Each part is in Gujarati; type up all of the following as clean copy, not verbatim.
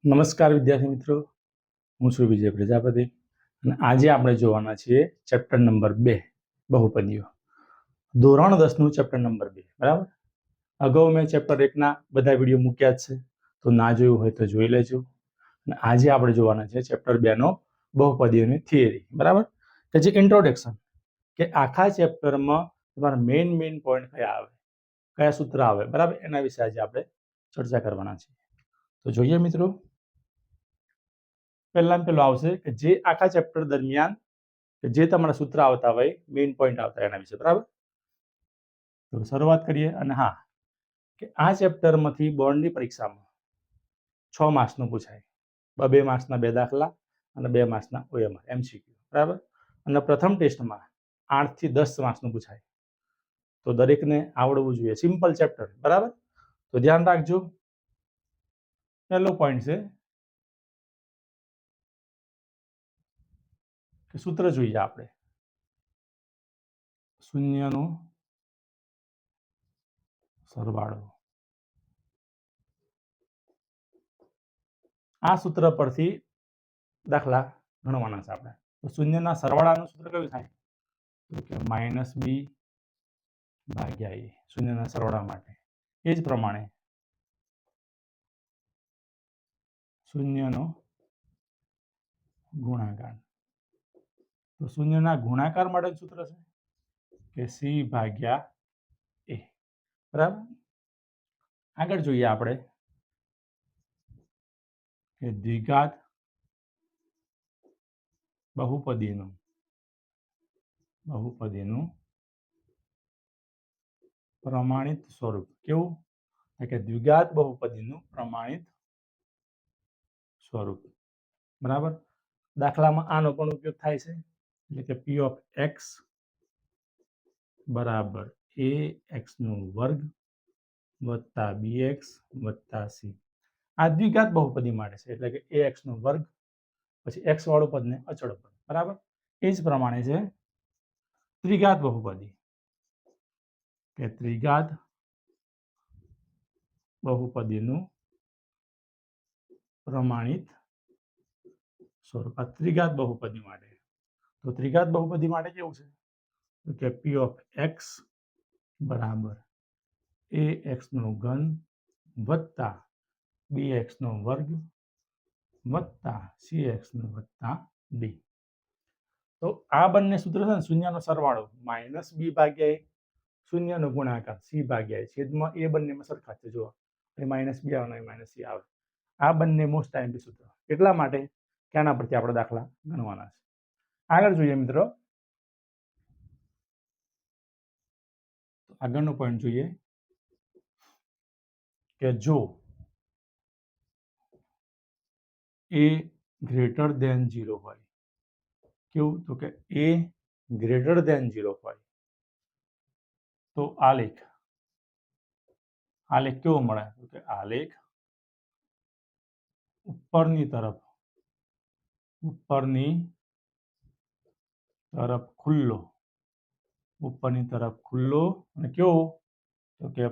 નમસ્કાર વિદ્યાર્થી મિત્રો, હું છું વિજય પ્રજાપતિ અને આજે આપણે જોવાના છીએ ચેપ્ટર નંબર 2 બહુપદીઓ. ધોરણ 10નું ચેપ્ટર નંબર 2. બરાબર. અગાઉ મેં ચેપ્ટર 1ના બધા વિડીયો મૂક્યા જ છે, તો ના જોયું હોય તો જોઈ લેજો. અને આજે આપણે જોવાના છે ચેપ્ટર 2નો બહુપદીઓની થિયરી. બરાબર, કે જે ઇન્ટ્રોડક્શન, કે આખા ચેપ્ટરમાં તમારા મેઇન પોઈન્ટ કયા આવે, કયા સૂત્ર આવે, બરાબર, એના વિશે આજે આપણે ચર્ચા કરવાના છે. તો જોઈએ મિત્રો, પહેલામાં પહેલું આવશે કે જે આખા ચેપ્ટર દરમિયાન જે તમારા સૂત્ર આવતા હોય, મેઇન પોઈન્ટ આવતા એના વિશે. બરાબર, તો શરૂઆત કરીએ. અને હા, કે આ ચેપ્ટરમાંથી બોર્ડની પરીક્ષામાં 6 માર્ક્સનું પૂછાય. 2 માર્ક્સના 2 દાખલા અને 2 માર્ક્સના OMR MCQ. બરાબર, અને પ્રથમ ટેસ્ટમાં 8 થી 10 માર્ક્સનું પૂછાય. તો દરેકને આવડવું જોઈએ. Simple chapter. બરાબર, તો ધ્યાન રાખજો. પહેલો પોઈન્ટ છે કે સૂત્ર જોઈએ આપણે, શૂન્યનો સરવાળો. આ સૂત્ર પરથી દાખલા ગણવાના છે આપણે. તો શૂન્યના સરવાળાનું સૂત્ર કયું થાય? તો કે -b ભાગ્યા a. શૂન્યના સરવાળા માટે એ જ પ્રમાણે શૂન્યનો ગુણાકાર. તો શૂન્યના ગુણાકાર માટે સૂત્ર છે કે c ભાગ્યા a. બરાબર. આગળ જોઈએ આપણે કે દ્વિઘાત બહુપદીનું પ્રમાણિત સ્વરૂપ. કેવું? કે દ્વિઘાત બહુપદીનું પ્રમાણિત સ્વરૂપ. બરાબર, દાખલામાં આનો પણ ઉપયોગ થાય છે, એટલે કે p of x બરાબર ax નો વર્ગ વત્તા bx વત્તા c. આ દ્વિઘાત બહુપદી માટે છે, એટલે કે ax નો વર્ગ પછી x વાળું પદને અચળ પદ. બરાબર, એ જ પ્રમાણે છે ત્રિઘાત બહુપદી, કે ત્રિઘાત બહુપદીનું પ્રમાણિત સ્વરૂપ. આ ત્રિઘાત બહુપદી માટે. તો ત્રિઘાત બહુપદી માટે કેવું છે? તો કે p of x બરાબર ax નો ઘન વત્તા bx નો વર્ગ વત્તા cx નો વત્તા d. તો આ બંને સૂત્ર છે ને, શૂન્યનો સરવાળો -b ભાગ્યા a, શૂન્યનો ગુણાકાર c ભાગ્યા a, છેદમાં એ બંનેમાં સરખા છે. જુઓ, -b આવે અને -c આવે. આ બંને મોસ્ટ આઈએમપી સૂત્ર. એટલા માટે કે આના પરથી આપણે દાખલા ગણવાના છે. આગળ જોઈએ મિત્રો, આગળનો પોઈન્ટ જોઈએ કે જો a ગ્રેટર ધેન 0 હોય. કેવું? તો કે a ગ્રેટર ધેન 0 હોય તો આલેખ કેવો મળે? તો કે આલેખ ઉપરની તરફ ખુલ્લો, ઉપરની તરફ ખુલ્લો અને કેવો? તો કે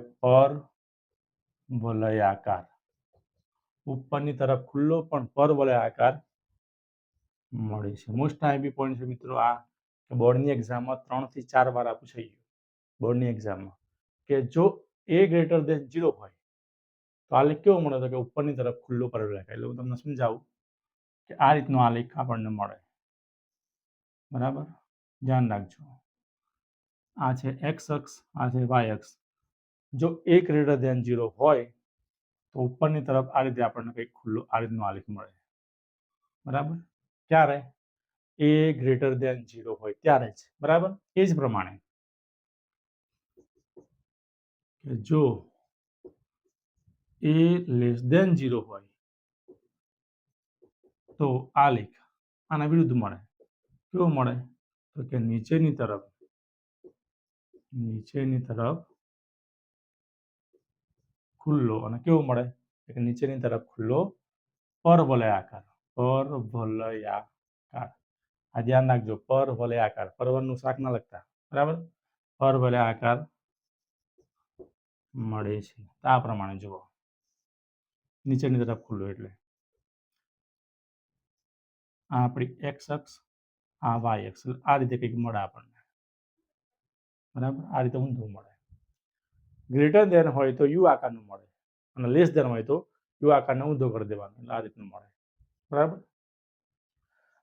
પરવલયાકાર. ઉપરની તરફ ખુલ્લો પણ પરવલયાકાર મળે છે. મોસ્ટ આઈએમપી પોઈન્ટ છે મિત્રો આ, કે બોર્ડની એક્ઝામમાં 3 થી 4 વાર આ પૂછાઈ ગયું. બોર્ડની એક્ઝામમાં કે જો a ગ્રેટર ધેન 0 હોય તો આલેખ કેવો મળે? તો કે ઉપરની તરફ ખુલ્લો પરવલયાકાર. એટલે હું તમને સમજાવું કે આ રીતનો આલેખ આપણને મળે. બરાબર, ધ્યાન રાખજો. આ છે x અક્ષ, આ છે y અક્ષ. જો a ગ્રેટર ધેન 0 હોય તો ઉપરની તરફ આ રીતે આપણને કંઈક ખુલ્લો આ રીતનો આલેખ મળે. બરાબર, ક્યારે? a ગ્રેટર ધેન 0 હોય ત્યારે જ. બરાબર, એ જ પ્રમાણે કે જો a લેસ ધેન 0 હોય તો આલેખ આના વિરુદ્ધ મળે. કેવું મળે? તો કે નીચેની તરફ ખુલ્લો. અને કેવું મળે? કે નીચેની તરફ ખુલ્લો પરવલયાકાર. આ ધ્યાન રાખજો, પરવલયાકાર. પરવળનું શાક ના લખતા. બરાબર, પરવલયાકાર મળે છે. આ પ્રમાણે જુઓ, નીચેની તરફ ખુલ્લો એટલે આ આપણી એક્સ અક્ષ, આ વાય અક્ષ. આ રીતે કંઈક મળે આપણને, બરાબર. આ રીતે ઊંધું મળે. ગ્રેટર દેન હોય તો યુ આકારનું મળે, અને લેસ દેન હોય તો યુ આકારને ઊંધો કરી દેવાનો, એટલે આ રીતનું મળે, બરાબર.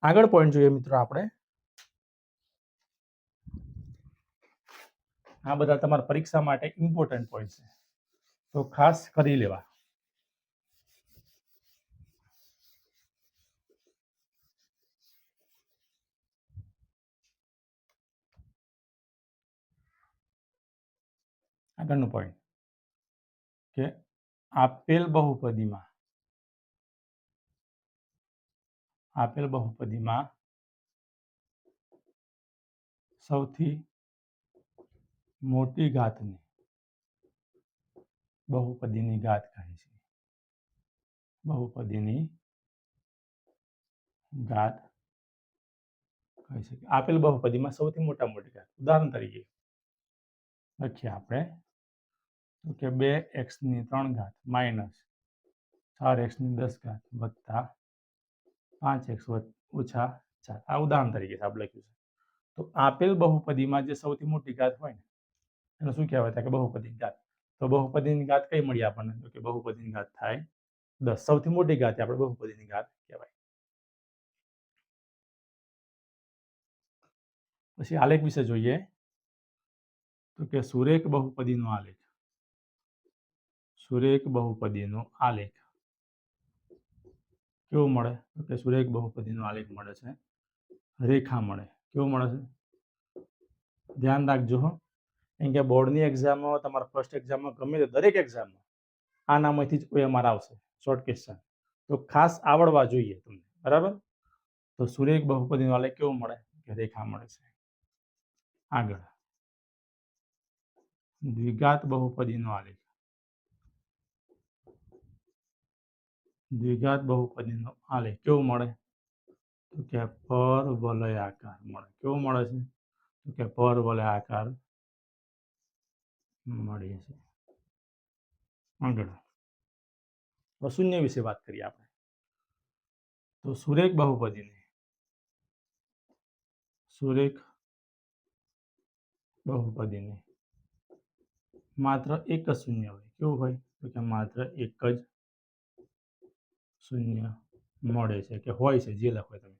આગળ પોઈન્ટ જોઈએ મિત્રો આપણે. આ બધા તમારા પરીક્ષા માટે ઇમ્પોર્ટન્ટ પોઈન્ટ છે, તો ખાસ કરી લેવા. આગળનું પોઈન્ટ કે આપેલ બહુપદીમાં સૌથી મોટી ઘાતને બહુપદીની ઘાત કહે છે. બહુપદીની ઘાત કહી શકે. આપેલ બહુપદીમાં સૌથી મોટી ઘાત. ઉદાહરણ તરીકે લખીએ આપણે તો કે 2x3 માઇનસ 4x10 વત્તા 5x ઓછા 4. આ ઉદાહરણ તરીકે આપણે લખ્યું છે. તો આપેલ બહુપદીમાં જે સૌથી મોટી ઘાત હોય ને એને શું કહેવાય કે બહુપદીની ઘાત. તો બહુપદીની ઘાત કઈ મળી આપણને? તો કે બહુપદીની ઘાત થાય 10. સૌથી મોટી ઘાત આપણે બહુપદીની ઘાત કહેવાય. પછી આલેખ વિશે જોઈએ તો કે સુરેખ બહુપદીનો આલેખ. સુરેખ બહુપદીનો આલેખ કેવો મળે? તો કે સુરેખ બહુપદીનો આલેખ મળે છે રેખા મળે. કેવો મળે છે? ધ્યાન રાખજો હો, કેમ કે બોર્ડની એક્ઝામમાં, તમારા ફર્સ્ટ એક્ઝામમાં, ગમે તે દરેક એક્ઝામમાં આનામાંથી જ કોઈ અમારા આવશે શોર્ટ ક્વેશ્ચન, તો ખાસ આવડવા જોઈએ તમને, બરાબર. તો સુરેખ બહુપદીનો આલેખ કેવો મળે? કે રેખા મળે છે. આગળ દ્વિઘાત બહુપદીનો આલેખ. દ્વિઘાત બહુપદીનો આલેખ કેવો મળે? તો કે પરવલયાકાર મળે. કેવો મળે છે? તો કે પરવલયાકાર મળે છે. આગળ શૂન્ય વિશે વાત કરીએ આપણે. તો સુરેખ બહુપદીને માત્ર એક જ શૂન્ય હોય. કેવું હોય? તો કે માત્ર એક જ શૂન્ય મળે છે, કે હોય છે, જે લખો તમે.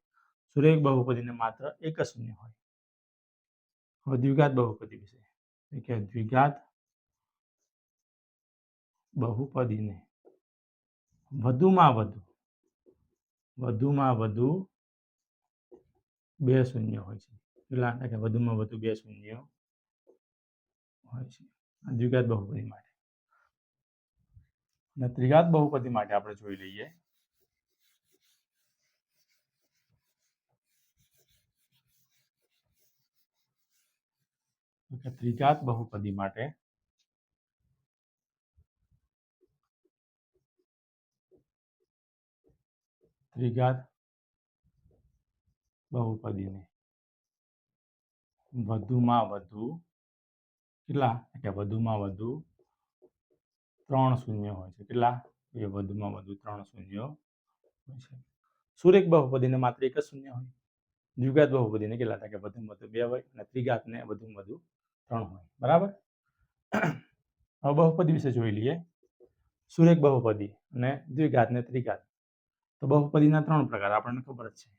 સુરેખ બહુપદીને માત્ર એક જ શૂન્ય હોય. હવે દ્વિઘાત બહુપદી વિશે કે દ્વિઘાત બહુપદીને વધુમાં વધુ બે શૂન્ય હોય છે. કેટલા? કે વધુમાં વધુ બે શૂન્ય હોય છે દ્વિઘાત બહુપદી માટે. અને ત્રિઘાત બહુપદી માટે આપણે જોઈ લઈએ. ત્રિઘાત બહુપદી માટે વધુમાં વધુ કેટલા? કે વધુમાં વધુ 3 શૂન્ય હોય છે. કેટલા? એ વધુમાં વધુ 3 શૂન્ય હોય છે. સુરેખ બહુપદીને માત્ર એક જ શૂન્ય હોય. દ્વિઘાત બહુપદીને કેટલા થાય? કે વધુમાં વધુ 2 હોય, અને ત્રિઘાતને વધુમાં વધુ 3 હોય, બરાબર. હવે બહુપદી વિશે જોઈ લઈએ. સુરેખ બહુપદી અને દ્વિઘાત ને ત્રિઘાત. તો બહુપદીના 3 પ્રકાર આપણને ખબર જ છે.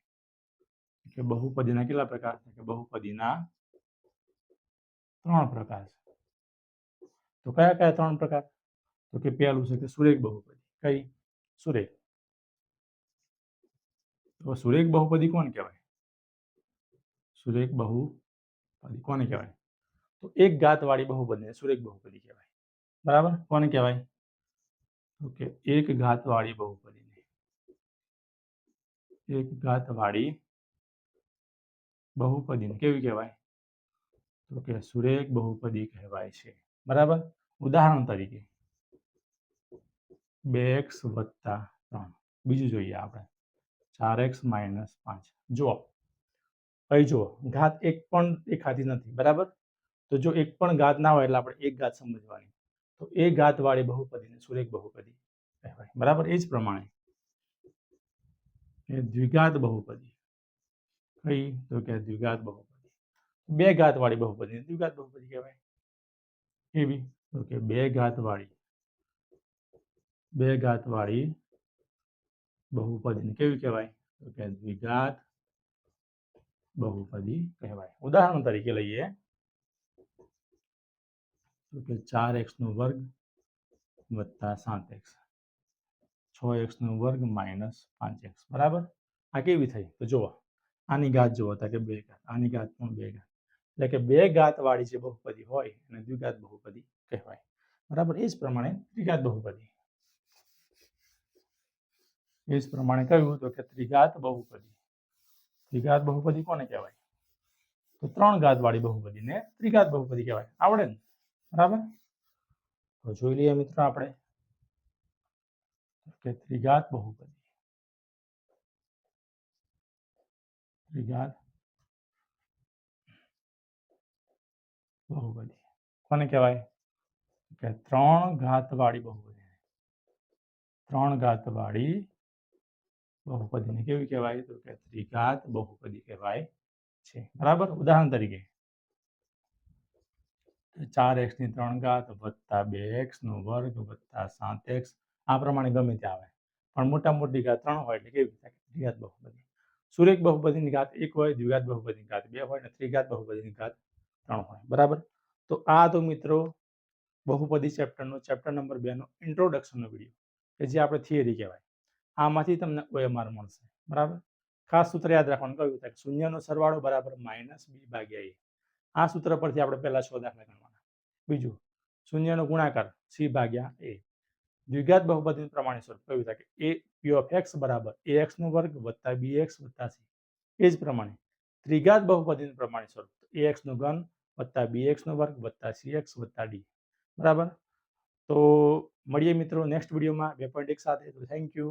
કે બહુપદીના કેટલા પ્રકાર? કે બહુપદીના 3 પ્રકાર છે. તો કયા કયા 3 પ્રકાર? તો કે પહેલું છે કે સુરેખ બહુપદી. કઈ? સુરેખ. તો સુરેખ બહુપદી કોણ કહેવાય? સુરેખ બહુપદી કોને કહેવાય? તો એક ઘાત વાળી બહુપદીને સુરેખ બહુપદી કહેવાય, બરાબર. કોને કહેવાય? તો કે એક ઘાત વાળી બહુપદીને કેવી કહેવાય? તો કે સુરેખ બહુપદી કહેવાય છે, બરાબર. ઉદાહરણ તરીકે 2x વત્તા 3. બીજું જોઈએ આપણે 4x માઇનસ 5. જુઓ, અહીં જુઓ, ઘાત એક પણ દેખાતી નથી, બરાબર. તો જો એક પણ ઘાત ના હોય એટલે આપણે એક ઘાત સમજવાની. તો એ ઘાત વાળી બહુપદીને સુરેખ બહુપદી કહેવાય, બરાબર. એ જ પ્રમાણે દ્વિઘાત બહુપદી કઈ? તો કે દ્વિઘાત બહુપદી. બે ઘાત વાળી બહુપદી દ્વિઘાત બહુપદી કહેવાય. કેવી? તો કે બે ઘાત વાળી બહુપદીને કેવી કહેવાય? તો કે દ્વિઘાત બહુપદી કહેવાય. ઉદાહરણ તરીકે લઈએ તો કે 4x² વત્તા 7x, 6x² માઇનસ 5x, બરાબર. આ કેવી થઈ? તો જુઓ, આની ઘાત જુઓ તો કે બે ઘાત, આની ઘાત પણ બે ઘાત, એટલે કે બે ઘાત વાળી જે બહુપદી હોય એને દ્વિઘાત બહુપદી કહેવાય, બરાબર. એ જ પ્રમાણે ત્રિઘાત બહુપદી, એ જ પ્રમાણે કહ્યું તો કે ત્રિઘાત બહુપદી કોને કહેવાય? તો ત્રણ ઘાત વાળી બહુપદીને ત્રિઘાત બહુપદી કહેવાય. આવડે ને? બરાબર. તો જોઈ લઈએ મિત્રો આપણે કે ત્રિઘાત બહુપદી કોને કહેવાય? કે ત્રણ ઘાત વાળી બહુપદીને કેવી કહેવાય? તો કે ત્રિઘાત બહુપદી કહેવાય છે, બરાબર. ઉદાહરણ તરીકે 4x³ વત્તા 2x² વત્તા 7x, આ પ્રમાણે ગમે તે આવે, પણ મોટા મોટી ઘાત 3 હોય એટલે કેવી થાય? દ્વિઘાત બહુપદી. સુરેખ બહુપદીની ઘાત 1 હોય, દ્વિઘાત બહુપદીની ઘાત 2 હોય અને ત્રિઘાત બહુપદીની ઘાત 3 હોય, બરાબર. તો આ તો મિત્રો બહુપદી ચેપ્ટર નંબર 2 નો ઇન્ટ્રોડક્શનનો વિડીયો, કે જે આપણે થિયરી કહેવાય. આમાંથી તમને OMR મળશે, બરાબર. ખાસ સૂત્ર યાદ રાખવાનું કહ્યું છે, શૂન્યનો સરવાળો બરાબર -b ભાગ્યા a. આ સૂત્ર પરથી આપણે પહેલા 6 દાખલા ગણવાના. બીજું, શૂન્યનો ગુણાકાર c ભાગ્યા a. દ્વિઘાત બહુપદીનું પ્રમાણિત સ્વરૂપ કહ્યું છે કે p of x બરાબર ax² વત્તા bx વત્તા c. એ જ પ્રમાણે ત્રિઘાત બહુપદીનું પ્રમાણિત સ્વરૂપ ax³ વત્તા bx² વત્તા cx વત્તા d, બરાબર. તો મળીએ મિત્રો નેક્સ્ટ વિડીયોમાં 2.1 સાથે. Thank you.